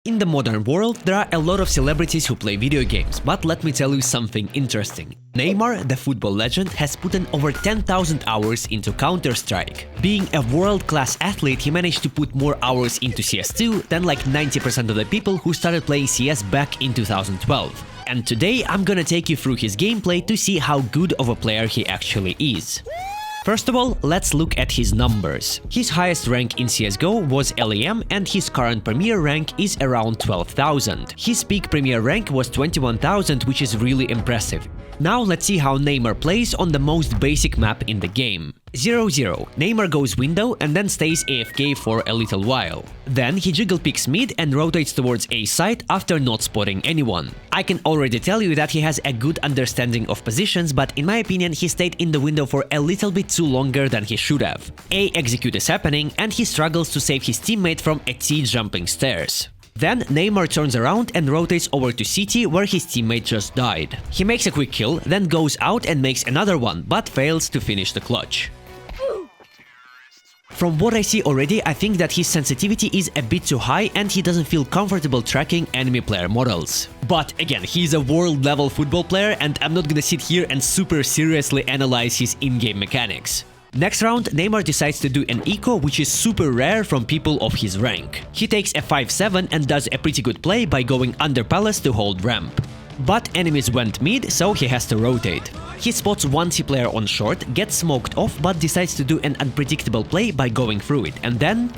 In the modern world, there are a lot of celebrities who play video games, but let me tell you something interesting. Neymar, the football legend, has put in over 10,000 hours into Counter-Strike. Being a world-class athlete, he managed to put more hours into CS2 than like 90% of the people who started playing CS back in 2012. And today I'm gonna take you through his gameplay to see how good of a player he actually is. First of all, let's look at his numbers. His highest rank in CSGO was LEM and his current premier rank is around 12,000. His peak premier rank was 21,000, which is really impressive. Now let's see how Neymar plays on the most basic map in the game. 0-0. Neymar goes window and then stays AFK for a little while. Then he jiggle picks mid and rotates towards A site after not spotting anyone. I can already tell you that he has a good understanding of positions, but in my opinion he stayed in the window for a little bit too longer than he should have. A execute is happening and he struggles to save his teammate from a T jumping stairs. Then Neymar turns around and rotates over to CT where his teammate just died. He makes a quick kill, then goes out and makes another one, but fails to finish the clutch. From what I see already, I think that his sensitivity is a bit too high and he doesn't feel comfortable tracking enemy player models. But again, he's a world-level football player and I'm not gonna sit here and super seriously analyze his in-game mechanics. Next round, Neymar decides to do an eco, which is super rare from people of his rank. He takes a 5-7 and does a pretty good play by going under palace to hold ramp. But enemies went mid, so he has to rotate. He spots one C player on short, gets smoked off, but decides to do an unpredictable play by going through it, and then...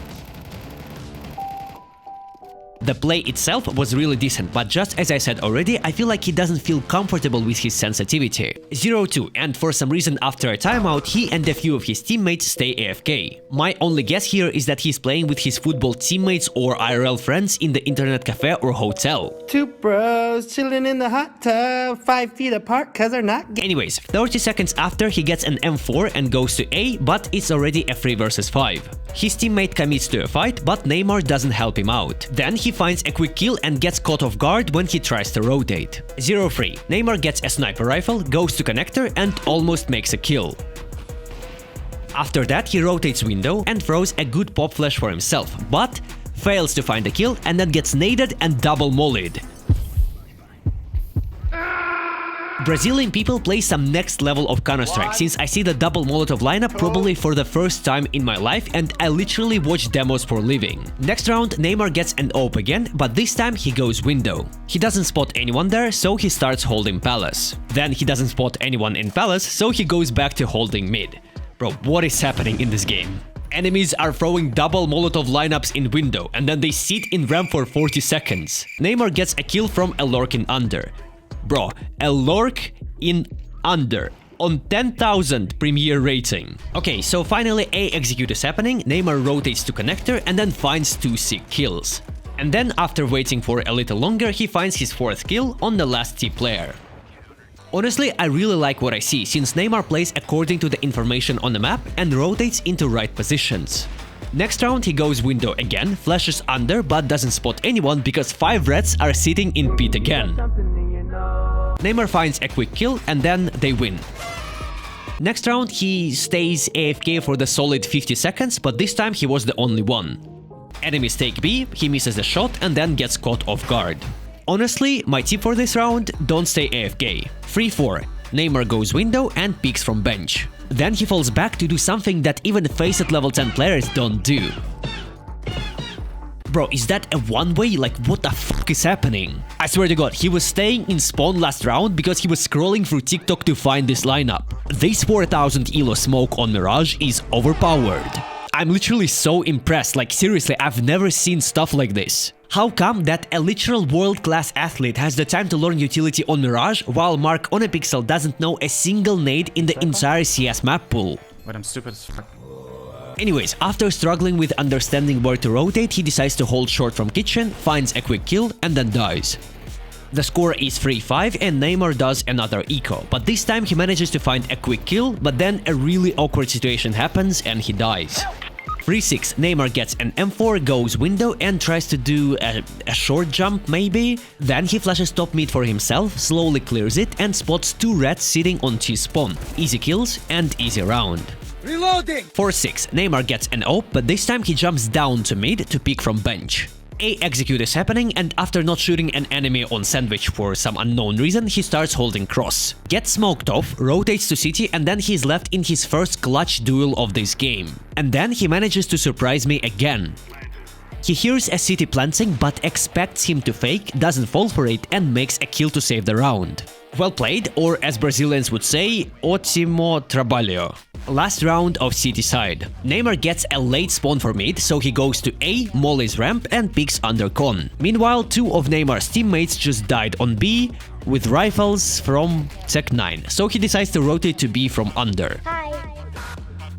The play itself was really decent, but just as I said already, I feel like he doesn't feel comfortable with his sensitivity. 0-2, and for some reason after a timeout, he and a few of his teammates stay AFK. My only guess here is that he's playing with his football teammates or IRL friends in the internet cafe or hotel. Two bros chilling in the hot tub, 5 feet apart cause they're not gay. Anyways, 30 seconds after he gets an M4 and goes to A, but it's already a 3 versus 5. His teammate commits to a fight, but Neymar doesn't help him out. Then he finds a quick kill and gets caught off guard when he tries to rotate. 0-3. Neymar gets a sniper rifle, goes to connector and almost makes a kill. After that he rotates window and throws a good pop flash for himself, but fails to find a kill and then gets naded and double mollied. Brazilian people play some next level of Counter-Strike, since I see the double Molotov lineup probably for the first time in my life and I literally watch demos for living. Next round, Neymar gets an AWP again, but this time he goes window. He doesn't spot anyone there, so he starts holding palace. Then he doesn't spot anyone in palace, so he goes back to holding mid. Bro, what is happening in this game? Enemies are throwing double Molotov lineups in window and then they sit in ramp for 40 seconds. Neymar gets a kill from a lurk in under. Bro, a lurk in under on 10,000 premier rating. Okay, so finally A execute is happening, Neymar rotates to connector and then finds 2 sick kills. And then after waiting for a little longer, he finds his 4th kill on the last T player. Honestly, I really like what I see, since Neymar plays according to the information on the map and rotates into right positions. Next round he goes window again, flashes under but doesn't spot anyone because 5 reds are sitting in pit again. Neymar finds a quick kill and then they win. Next round he stays AFK for the solid 50 seconds, but this time he was the only one. Enemies take B, he misses a shot and then gets caught off guard. Honestly, my tip for this round, don't stay AFK. 3-4. Neymar goes window and peeks from bench. Then he falls back to do something that even FACEIT level 10 players don't do. Bro, is that a one-way? Like, what the fuck is happening? I swear to god, he was staying in spawn last round because he was scrolling through TikTok to find this lineup. This 4000 elo smoke on Mirage is overpowered. I'm literally so impressed, like seriously, I've never seen stuff like this. How come that a literal world-class athlete has the time to learn utility on Mirage while Mark on a Pixel doesn't know a single nade in the entire CS map pool? But I'm stupid as fuck. Anyways, after struggling with understanding where to rotate, he decides to hold short from kitchen, finds a quick kill and then dies. The score is 3-5 and Neymar does another eco, but this time he manages to find a quick kill, but then a really awkward situation happens and he dies. 3-6, Neymar gets an M4, goes window and tries to do a short jump maybe. Then he flashes top mid for himself, slowly clears it and spots 2 reds sitting on T spawn. Easy kills and easy round. Reloading! 4-6, Neymar gets an AWP, but this time he jumps down to mid to pick from bench. A execute is happening, and after not shooting an enemy on sandwich for some unknown reason, he starts holding cross. Gets smoked off, rotates to city, and then he's left in his first clutch duel of this game. And then he manages to surprise me again. He hears a city planting but expects him to fake, doesn't fall for it, and makes a kill to save the round. Well played, or as Brazilians would say, ótimo trabalho. Last round of city side. Neymar gets a late spawn for mid, so he goes to A, mollies ramp, and picks under con. Meanwhile, two of Neymar's teammates just died on B with rifles from Tech 9, so he decides to rotate to B from under.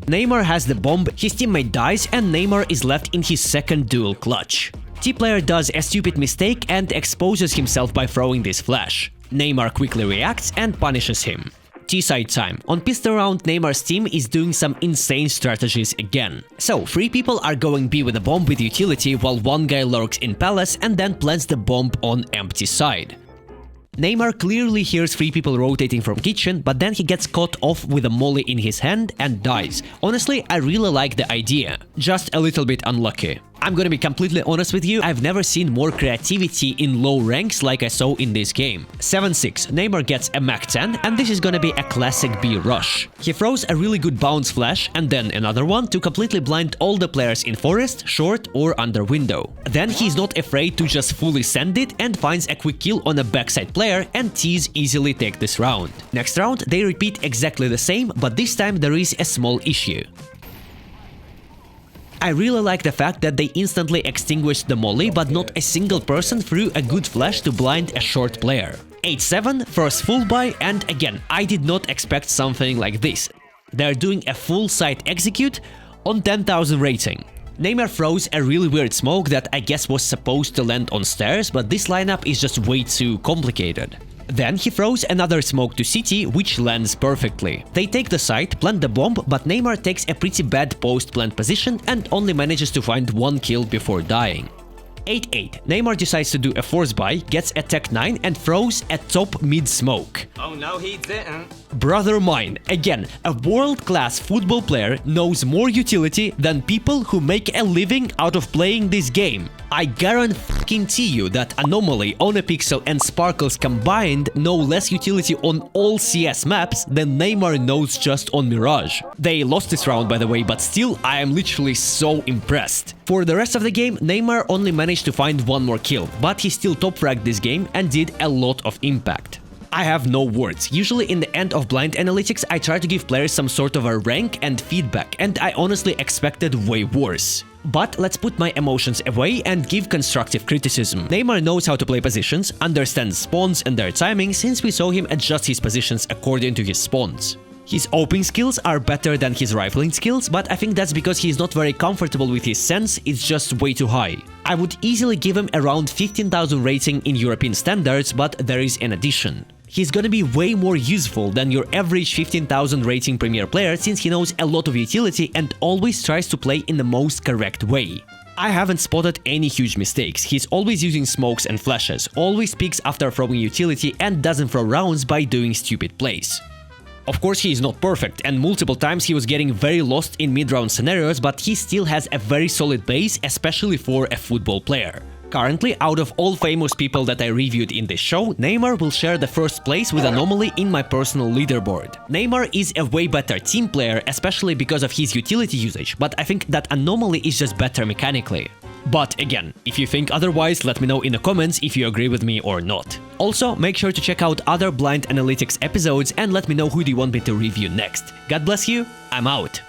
Neymar has the bomb, his teammate dies, and Neymar is left in his second duel clutch. T-player does a stupid mistake and exposes himself by throwing this flash. Neymar quickly reacts and punishes him. T-side time. On pistol round, Neymar's team is doing some insane strategies again. So, 3 people are going B with a bomb with utility while one guy lurks in palace and then plants the bomb on empty side. Neymar clearly hears 3 people rotating from kitchen, but then he gets caught off with a molly in his hand and dies. Honestly, I really like the idea. Just a little bit unlucky. I'm gonna be completely honest with you, I've never seen more creativity in low ranks like I saw in this game. 7-6, Neymar gets a Mach 10, and this is gonna be a classic B rush. He throws a really good bounce flash and then another one to completely blind all the players in forest, short or under window. Then he's not afraid to just fully send it and finds a quick kill on a backside player, and T's easily take this round. Next round they repeat exactly the same, but this time there is a small issue. I really like the fact that they instantly extinguished the molly, but not a single person threw a good flash to blind a short player. 8-7, first full buy, and again, I did not expect something like this. They're doing a full site execute on 10,000 rating. Neymar throws a really weird smoke that I guess was supposed to land on stairs, but this lineup is just way too complicated. Then he throws another smoke to city, which lands perfectly. They take the site, plant the bomb, but Neymar takes a pretty bad post-plant position and only manages to find 1 kill before dying. 8-8. Neymar decides to do a force buy, gets a Tech 9 and throws a top mid smoke. Oh no, he didn't. Brother mine, again, a world-class football player knows more utility than people who make a living out of playing this game. I guarantee you that Anomaly, Onapixel and Sparkles combined know less utility on all CS maps than Neymar knows just on Mirage. They lost this round by the way, but still I am literally so impressed. For the rest of the game, Neymar only managed to find 1 more kill, but he still top-fragged this game and did a lot of impact. I have no words. Usually in the end of blind analytics, I try to give players some sort of a rank and feedback, and I honestly expected way worse. But let's put my emotions away and give constructive criticism. Neymar knows how to play positions, understands spawns and their timing, since we saw him adjust his positions according to his spawns. His opening skills are better than his rifling skills, but I think that's because he's not very comfortable with his sense, it's just way too high. I would easily give him around 15,000 rating in European standards, but there is an addition. He's gonna be way more useful than your average 15,000 rating premier player, since he knows a lot of utility and always tries to play in the most correct way. I haven't spotted any huge mistakes. He's always using smokes and flashes, always picks after throwing utility and doesn't throw rounds by doing stupid plays. Of course, he is not perfect, and multiple times he was getting very lost in mid-round scenarios, but he still has a very solid base, especially for a football player. Currently, out of all famous people that I reviewed in this show, Neymar will share the first place with Anomaly in my personal leaderboard. Neymar is a way better team player, especially because of his utility usage, but I think that Anomaly is just better mechanically. But again, if you think otherwise, let me know in the comments if you agree with me or not. Also, make sure to check out other blind analytics episodes and let me know who do you want me to review next. God bless you, I'm out.